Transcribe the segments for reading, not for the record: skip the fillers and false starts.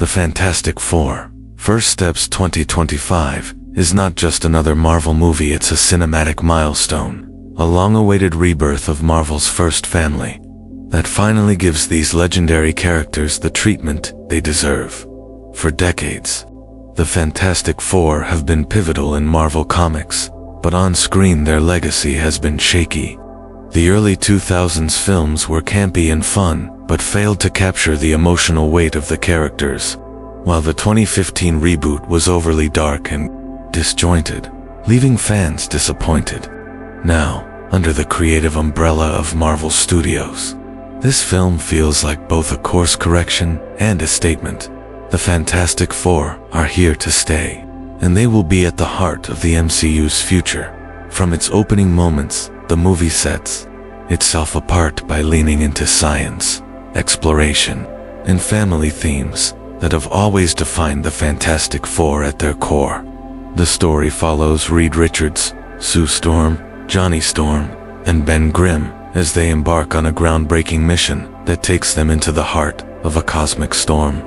The Fantastic Four, First Steps 2025, is not just another Marvel movie, it's a cinematic milestone, a long-awaited rebirth of Marvel's first family, that finally gives these legendary characters the treatment they deserve. For decades, the Fantastic Four have been pivotal in Marvel Comics, but on screen their legacy has been shaky. The early 2000s films were campy and fun, but failed to capture the emotional weight of the characters, while the 2015 reboot was overly dark and disjointed, leaving fans disappointed. Now, under the creative umbrella of Marvel Studios, this film feels like both a course correction and a statement. The Fantastic Four are here to stay, and they will be at the heart of the MCU's future. From its opening moments, the movie sets itself apart by leaning into science, exploration, and family themes that have always defined the Fantastic Four at their core. The story follows Reed Richards, Sue Storm, Johnny Storm, and Ben Grimm as they embark on a groundbreaking mission that takes them into the heart of a cosmic storm.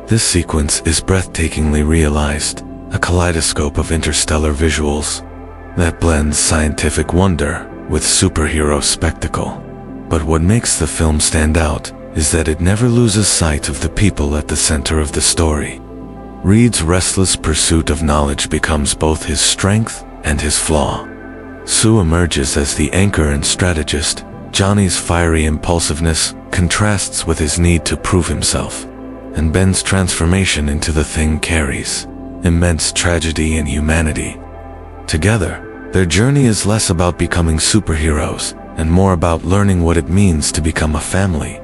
This sequence is breathtakingly realized, a kaleidoscope of interstellar visuals that blends scientific wonder with superhero spectacle. But what makes the film stand out is that it never loses sight of the people at the center of the story. Reed's restless pursuit of knowledge becomes both his strength and his flaw. Sue emerges as the anchor and strategist. Johnny's fiery impulsiveness contrasts with his need to prove himself, and Ben's transformation into the Thing carries immense tragedy and humanity. Together, their journey is less about becoming superheroes and more about learning what it means to become a family.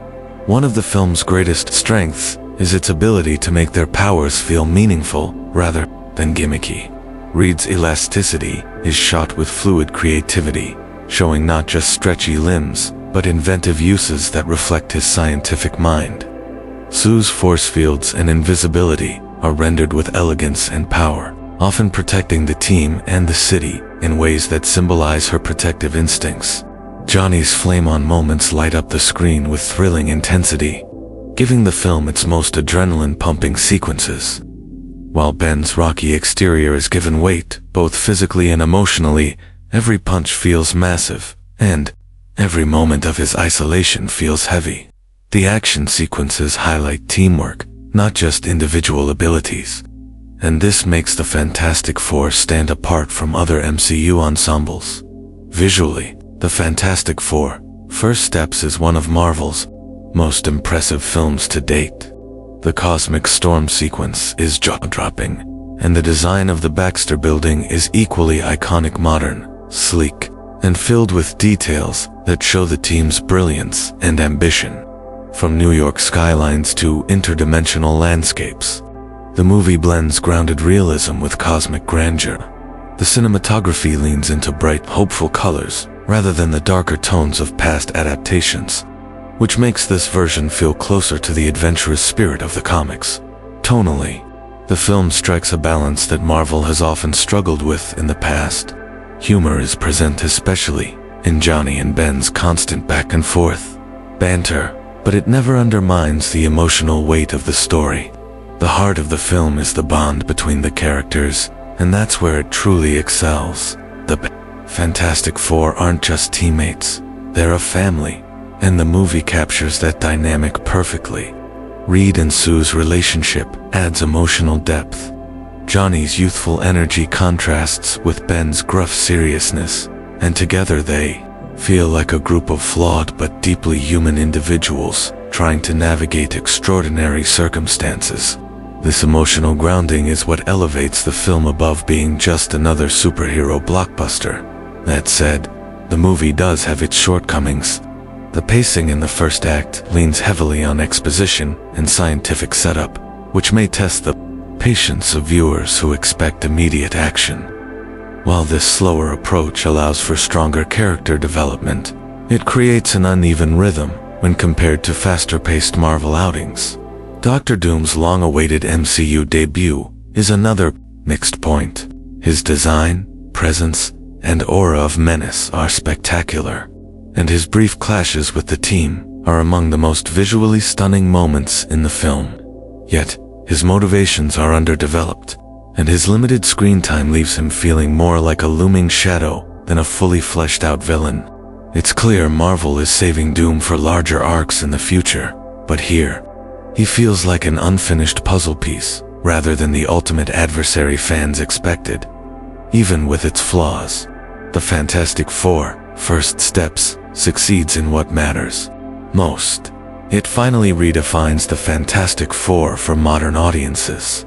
One of the film's greatest strengths is its ability to make their powers feel meaningful rather than gimmicky. Reed's elasticity is shot with fluid creativity, showing not just stretchy limbs, but inventive uses that reflect his scientific mind. Sue's force fields and invisibility are rendered with elegance and power, often protecting the team and the city in ways that symbolize her protective instincts. Johnny's flame-on moments light up the screen with thrilling intensity, giving the film its most adrenaline-pumping sequences. While Ben's rocky exterior is given weight, both physically and emotionally, every punch feels massive, and every moment of his isolation feels heavy. The action sequences highlight teamwork, not just individual abilities, and this makes the Fantastic Four stand apart from other MCU ensembles. Visually, The Fantastic Four, First Steps is one of Marvel's most impressive films to date. The cosmic storm sequence is jaw-dropping, and the design of the Baxter Building is equally iconic, modern, sleek, and filled with details that show the team's brilliance and ambition. From New York skylines to interdimensional landscapes, the movie blends grounded realism with cosmic grandeur. The cinematography leans into bright, hopeful colors rather than the darker tones of past adaptations, which makes this version feel closer to the adventurous spirit of the comics. Tonally, the film strikes a balance that Marvel has often struggled with in the past. Humor is present, especially in Johnny and Ben's constant back and forth banter, but it never undermines the emotional weight of the story. The heart of the film is the bond between the characters, and that's where it truly excels. The Fantastic Four aren't just teammates, they're a family, and the movie captures that dynamic perfectly. Reed and Sue's relationship adds emotional depth. Johnny's youthful energy contrasts with Ben's gruff seriousness, and together they feel like a group of flawed but deeply human individuals trying to navigate extraordinary circumstances. This emotional grounding is what elevates the film above being just another superhero blockbuster. That said, the movie does have its shortcomings. The pacing in the first act leans heavily on exposition and scientific setup, which may test the patience of viewers who expect immediate action. While this slower approach allows for stronger character development, it creates an uneven rhythm when compared to faster-paced Marvel outings. Dr. Doom's long-awaited MCU debut is another mixed point. His design, presence, and aura of menace are spectacular, and his brief clashes with the team are among the most visually stunning moments in the film. Yet, his motivations are underdeveloped, and his limited screen time leaves him feeling more like a looming shadow than a fully fleshed out villain. It's clear Marvel is saving Doom for larger arcs in the future, but here, he feels like an unfinished puzzle piece rather than the ultimate adversary fans expected. Even with its flaws, the Fantastic Four: First Steps succeeds in what matters most. It finally redefines the Fantastic Four for modern audiences.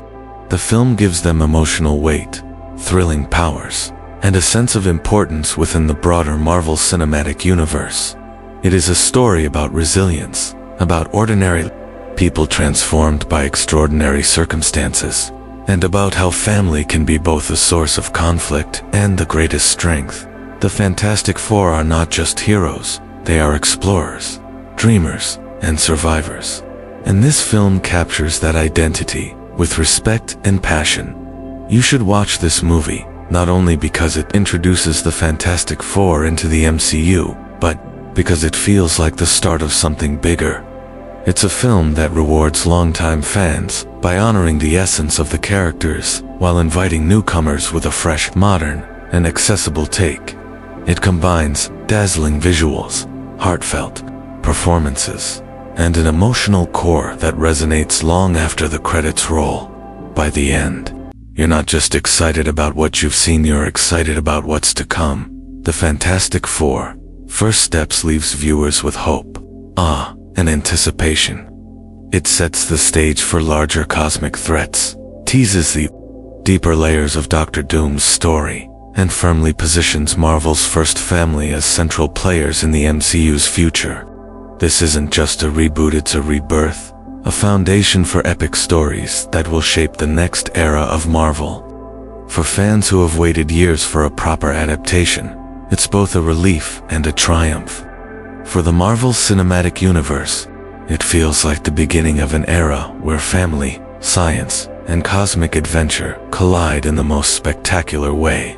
The film gives them emotional weight, thrilling powers, and a sense of importance within the broader Marvel Cinematic Universe. It is a story about resilience, about ordinary people transformed by extraordinary circumstances, and about how family can be both a source of conflict and the greatest strength. The Fantastic Four are not just heroes, they are explorers, dreamers, and survivors. And this film captures that identity with respect and passion. You should watch this movie, not only because it introduces the Fantastic Four into the MCU, but because it feels like the start of something bigger. It's a film that rewards longtime fans by honoring the essence of the characters while inviting newcomers with a fresh, modern, and accessible take. It combines dazzling visuals, heartfelt performances, and an emotional core that resonates long after the credits roll. By the end, you're not just excited about what you've seen, you're excited about what's to come. The Fantastic Four: First Steps leaves viewers with hope, awe, and anticipation. It sets the stage for larger cosmic threats, teases the deeper layers of Doctor Doom's story, and firmly positions Marvel's first family as central players in the MCU's future. This isn't just a reboot, it's a rebirth, a foundation for epic stories that will shape the next era of Marvel. For fans who have waited years for a proper adaptation, it's both a relief and a triumph. For the Marvel Cinematic Universe, it feels like the beginning of an era where family, science, and cosmic adventure collide in the most spectacular way.